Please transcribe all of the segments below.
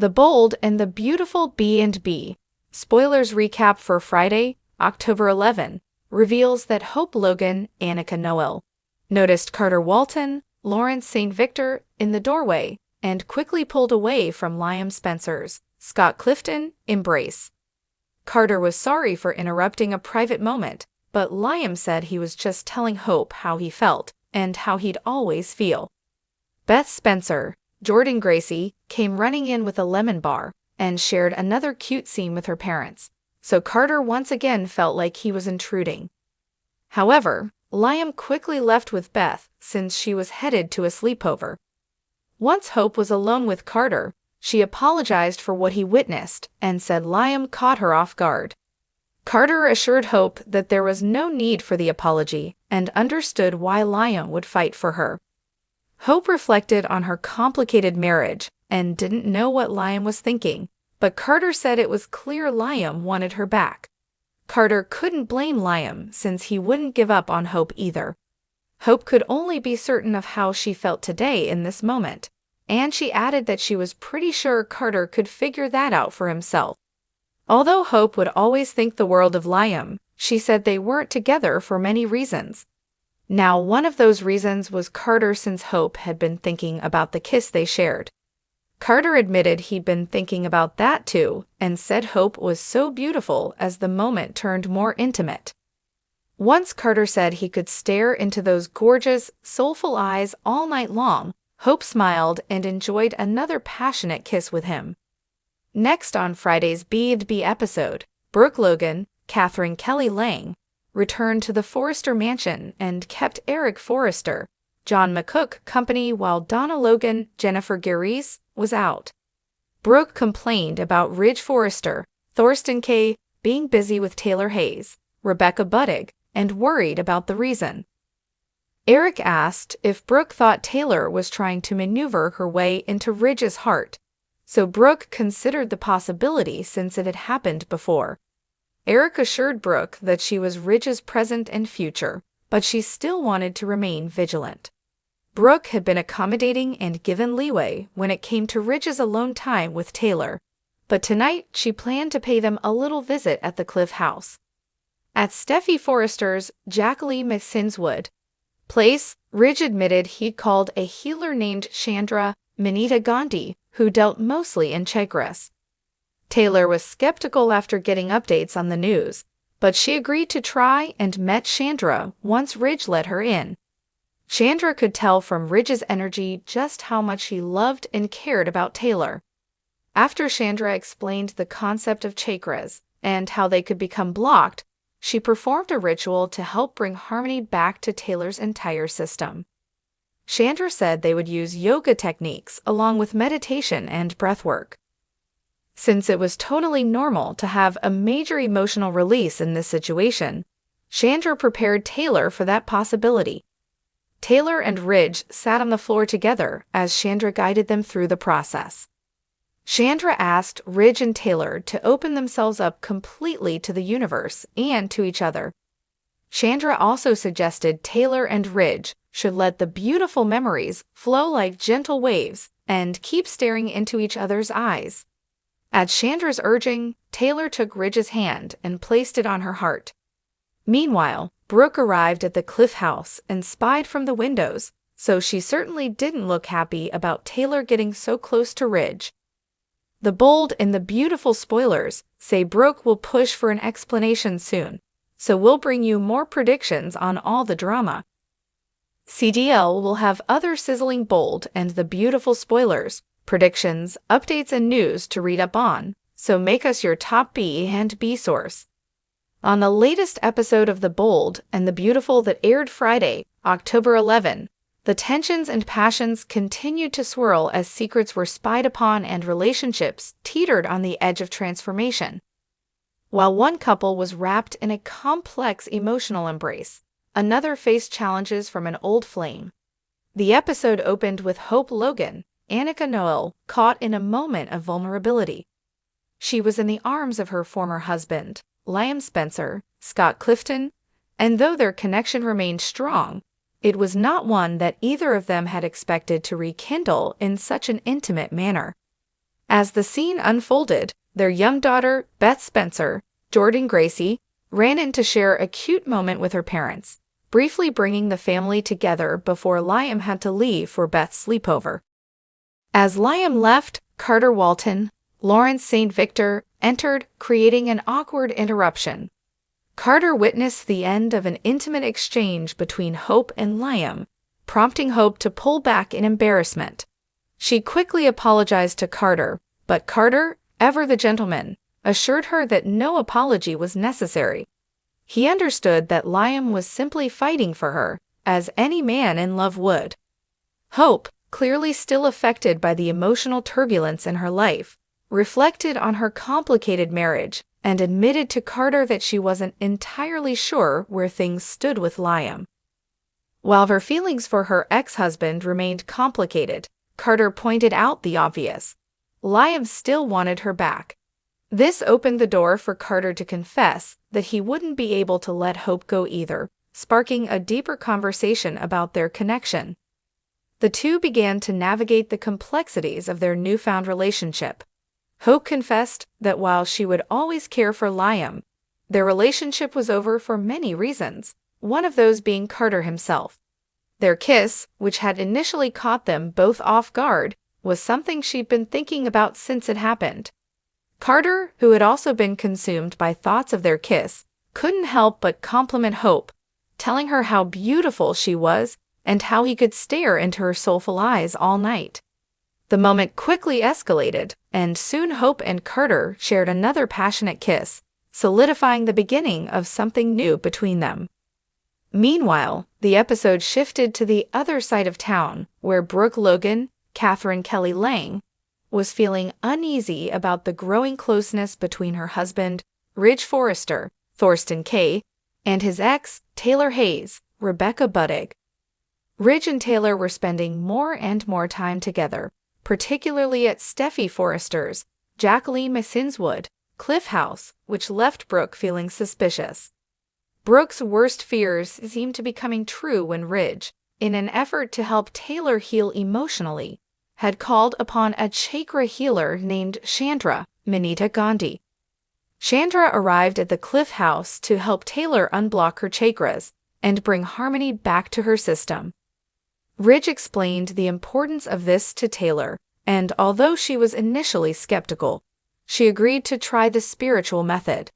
The Bold and the Beautiful B&B. Spoilers recap for Friday, October 11, reveals that Hope Logan, Annika Noel, noticed Carter Walton, Lawrence St. Victor in the doorway and quickly pulled away from Liam Spencer's Scott Clifton embrace. Carter was sorry for interrupting a private moment, but Liam said he was just telling Hope how he felt and how he'd always feel. Beth Spencer, Jordan Gracie, came running in with a lemon bar and shared another cute scene with her parents, so Carter once again felt like he was intruding. However, Liam quickly left with Beth since she was headed to a sleepover. Once Hope was alone with Carter, she apologized for what he witnessed and said Liam caught her off guard. Carter assured Hope that there was no need for the apology and understood why Liam would fight for her. Hope reflected on her complicated marriage and didn't know what Liam was thinking, but Carter said it was clear Liam wanted her back. Carter couldn't blame Liam since he wouldn't give up on Hope either. Hope could only be certain of how she felt today in this moment, and she added that she was pretty sure Carter could figure that out for himself. Although Hope would always think the world of Liam, she said they weren't together for many reasons. Now, one of those reasons was Carter, since Hope had been thinking about the kiss they shared. Carter admitted he'd been thinking about that too and said Hope was so beautiful as the moment turned more intimate. Once Carter said he could stare into those gorgeous, soulful eyes all night long, Hope smiled and enjoyed another passionate kiss with him. Next on Friday's B&B episode, Brooke Logan, Catherine Kelly Lang, returned to the Forrester mansion and kept Eric Forrester, John McCook company while Donna Logan, Jennifer Garice, was out. Brooke complained about Ridge Forrester, Thorsten Kaye, being busy with Taylor Hayes, Rebecca Budig, and worried about the reason. Eric asked if Brooke thought Taylor was trying to maneuver her way into Ridge's heart, so Brooke considered the possibility since it had happened before. Eric assured Brooke that she was Ridge's present and future, but she still wanted to remain vigilant. Brooke had been accommodating and given leeway when it came to Ridge's alone time with Taylor, but tonight she planned to pay them a little visit at the Cliff House. At Steffi Forrester's Jacqueline McSinswood place, Ridge admitted he'd called a healer named Chandra Manita Gandhi, who dealt mostly in chakras. Taylor was skeptical after getting updates on the news, but she agreed to try and met Chandra once Ridge let her in. Chandra could tell from Ridge's energy just how much he loved and cared about Taylor. After Chandra explained the concept of chakras and how they could become blocked, she performed a ritual to help bring harmony back to Taylor's entire system. Chandra said they would use yoga techniques along with meditation and breathwork. Since it was totally normal to have a major emotional release in this situation, Chandra prepared Taylor for that possibility. Taylor and Ridge sat on the floor together as Chandra guided them through the process. Chandra asked Ridge and Taylor to open themselves up completely to the universe and to each other. Chandra also suggested Taylor and Ridge should let the beautiful memories flow like gentle waves and keep staring into each other's eyes. At Chandra's urging, Taylor took Ridge's hand and placed it on her heart. Meanwhile, Brooke arrived at the Cliff House and spied from the windows, so she certainly didn't look happy about Taylor getting so close to Ridge. The Bold and the Beautiful spoilers say Brooke will push for an explanation soon, so we'll bring you more predictions on all the drama. CDL will have other sizzling Bold and the Beautiful spoilers, predictions, updates, and news to read up on, so make us your top B&B source. On the latest episode of The Bold and the Beautiful that aired Friday, October 11, the tensions and passions continued to swirl as secrets were spied upon and relationships teetered on the edge of transformation. While one couple was wrapped in a complex emotional embrace, another faced challenges from an old flame. The episode opened with Hope Logan, Annika Noel, caught in a moment of vulnerability. She was in the arms of her former husband, Liam Spencer, Scott Clifton, and though their connection remained strong, it was not one that either of them had expected to rekindle in such an intimate manner. As the scene unfolded, their young daughter, Beth Spencer, Jordan Gracie, ran in to share a cute moment with her parents, briefly bringing the family together before Liam had to leave for Beth's sleepover. As Liam left, Carter Walton, Lawrence St. Victor, entered, creating an awkward interruption. Carter witnessed the end of an intimate exchange between Hope and Liam, prompting Hope to pull back in embarrassment. She quickly apologized to Carter, but Carter, ever the gentleman, assured her that no apology was necessary. He understood that Liam was simply fighting for her, as any man in love would. Hope, clearly still affected by the emotional turbulence in her life, reflected on her complicated marriage and admitted to Carter that she wasn't entirely sure where things stood with Liam. While her feelings for her ex-husband remained complicated, Carter pointed out the obvious. Liam still wanted her back. This opened the door for Carter to confess that he wouldn't be able to let Hope go either, sparking a deeper conversation about their connection. The two began to navigate the complexities of their newfound relationship. Hope confessed that while she would always care for Liam, their relationship was over for many reasons, one of those being Carter himself. Their kiss, which had initially caught them both off guard, was something she'd been thinking about since it happened. Carter, who had also been consumed by thoughts of their kiss, couldn't help but compliment Hope, telling her how beautiful she was and how he could stare into her soulful eyes all night. The moment quickly escalated, and soon Hope and Carter shared another passionate kiss, solidifying the beginning of something new between them. Meanwhile, the episode shifted to the other side of town, where Brooke Logan, Catherine Kelly Lang, was feeling uneasy about the growing closeness between her husband, Ridge Forrester, Thorsten Kaye, and his ex, Taylor Hayes, Rebecca Buddig. Ridge and Taylor were spending more and more time together, particularly at Steffi Forrester's, Jacqueline Masinswood, Cliff House, which left Brooke feeling suspicious. Brooke's worst fears seemed to be coming true when Ridge, in an effort to help Taylor heal emotionally, had called upon a chakra healer named Chandra Manita Gandhi. Chandra arrived at the Cliff House to help Taylor unblock her chakras and bring harmony back to her system. Ridge explained the importance of this to Taylor, and although she was initially skeptical, she agreed to try the spiritual method.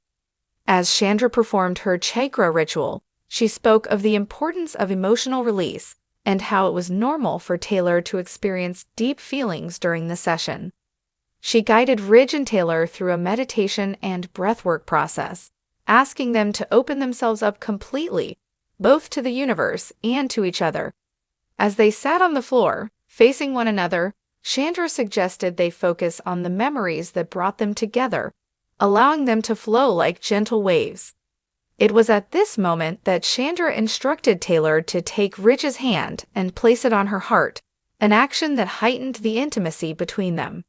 As Chandra performed her chakra ritual, she spoke of the importance of emotional release and how it was normal for Taylor to experience deep feelings during the session. She guided Ridge and Taylor through a meditation and breathwork process, asking them to open themselves up completely, both to the universe and to each other. As they sat on the floor, facing one another, Chandra suggested they focus on the memories that brought them together, allowing them to flow like gentle waves. It was at this moment that Chandra instructed Taylor to take Ridge's hand and place it on her heart, an action that heightened the intimacy between them.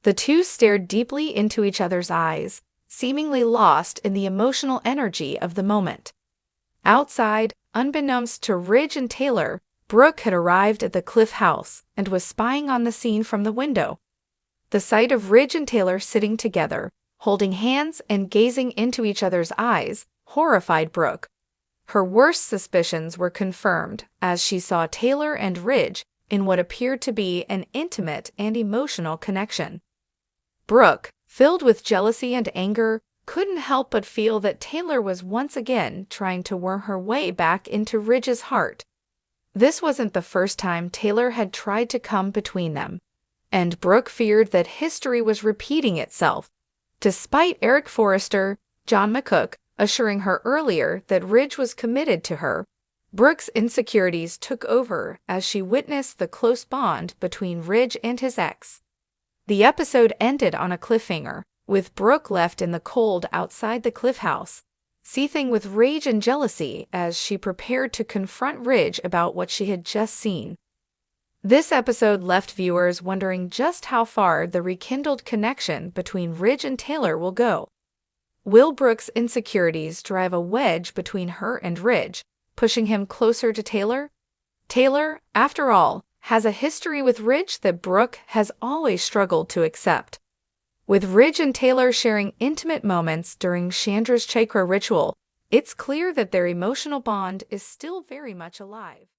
The two stared deeply into each other's eyes, seemingly lost in the emotional energy of the moment. Outside, unbeknownst to Ridge and Taylor, Brooke had arrived at the Cliff House and was spying on the scene from the window. The sight of Ridge and Taylor sitting together, holding hands and gazing into each other's eyes, horrified Brooke. Her worst suspicions were confirmed as she saw Taylor and Ridge in what appeared to be an intimate and emotional connection. Brooke, filled with jealousy and anger, couldn't help but feel that Taylor was once again trying to worm her way back into Ridge's heart. This wasn't the first time Taylor had tried to come between them, and Brooke feared that history was repeating itself. Despite Eric Forrester, John McCook, assuring her earlier that Ridge was committed to her, Brooke's insecurities took over as she witnessed the close bond between Ridge and his ex. The episode ended on a cliffhanger, with Brooke left in the cold outside the Cliff House, seething with rage and jealousy as she prepared to confront Ridge about what she had just seen. This episode left viewers wondering just how far the rekindled connection between Ridge and Taylor will go. Will Brooke's insecurities drive a wedge between her and Ridge, pushing him closer to Taylor? Taylor, after all, has a history with Ridge that Brooke has always struggled to accept. With Ridge and Taylor sharing intimate moments during Chandra's chakra ritual, it's clear that their emotional bond is still very much alive.